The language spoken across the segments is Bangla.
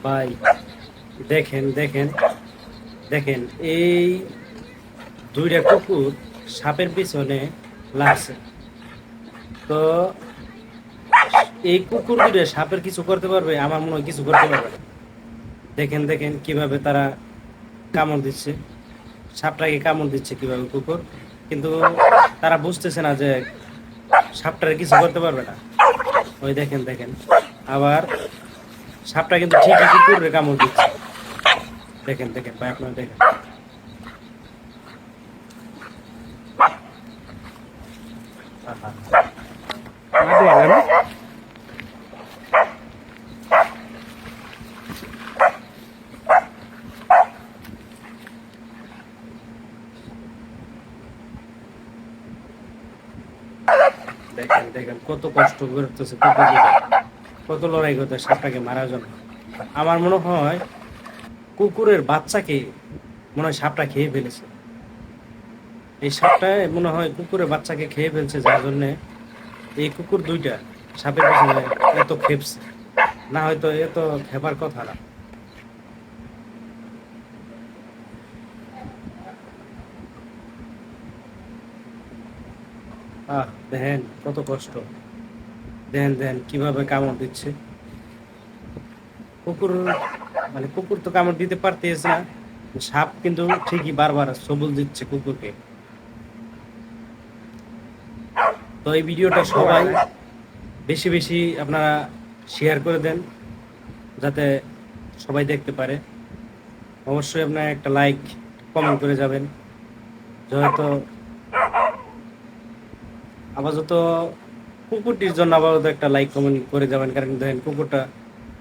ভাই দেখেন দেখেন দেখেন, এই দুইটা কুকুর সাপের পিছনে লাগছে। তো এই কুকুর দুইটা সাপের কিছু করতে পারবে? আমার মনে হয় কিছু করতে পারবে না। দেখেন দেখেন কিভাবে তারা কামড় দিচ্ছে, সাপটাকে কামড় দিচ্ছে কিভাবে কুকুর, কিন্তু তারা বুঝতেছে না যে সাপটারে কিছু করতে পারবে না। ওই দেখেন দেখেন, আবার সাপটা কিন্তু ঠিকই কুকুরের কামড় দিচ্ছে। দেখেন দেখেন ভাই, আপনারা দেখেন। আহা, দেখেন দেখেন কত কষ্ট করতেছে কুকুরগুলো, কত লড়াই করতে সাপটাকে মারার জন্য। আমার মনে হয় কুকুরের বাচ্চাকে মনে হয় সাপটা খেয়ে ফেলেছে। এই সাপটা মনে হয় কুকুরের বাচ্চাকে খেয়ে ফেলছে, যার জন্য এই কুকুর দুইটা সাপের পিছনে এত খেপছে। না হয়তো এত খেপার কথা না। দেখেন কত কষ্ট, দেখেন দেখেন কিভাবে কামড় দিচ্ছে কুকুর। মানে কুকুর তো কামড় দিতে পারতেছে না, সাপ কিন্তু ঠিকই বারবার সবল দিচ্ছে কুকুরকে। তো এই ভিডিওটা সবাই বেশি বেশি আপনারা শেয়ার করে দেন, যাতে সবাই দেখতে পারে। অবশ্যই আপনারা একটা লাইক কমেন্ট করে যাবেন। যেহেতু আপাতত কুকুরটির জন্য আপাতত একটা লাইক কমেন্ট করে যাবেন, কারণ দেখেন কুকুরটা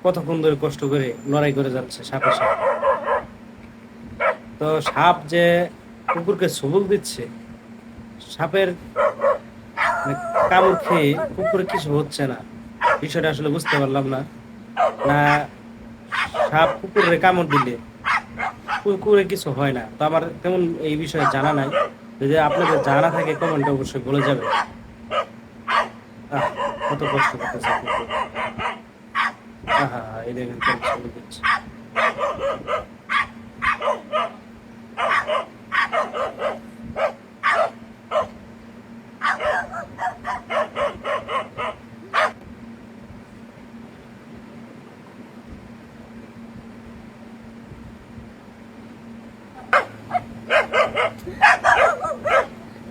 কতক্ষণ ধরে কষ্ট করে লড়াই করে যাচ্ছে সাপের সাথে। তো সাপ যে কুকুরকে সবল দিচ্ছে, সাপের মানে কামড় খেয়ে কুকুরের কিছু হচ্ছে না, বিষয়টা আসলে বুঝতে পারলাম না। না, সাপ কুকুরের কামড় দিলে কুকুরে কিছু হয় না। তো আমার তেমন এই বিষয়ে জানা নাই। যদি আপনাদের জানা থাকে কমেন্টে অবশ্যই বলে যাবে। আহ, কত কষ্ট করতেছে কুকুর। আহা, এই দেখেন কেমন ছবি দিচ্ছে।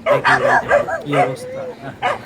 দেখেন ভাই, দেখেন কি অবস্থা। আহা।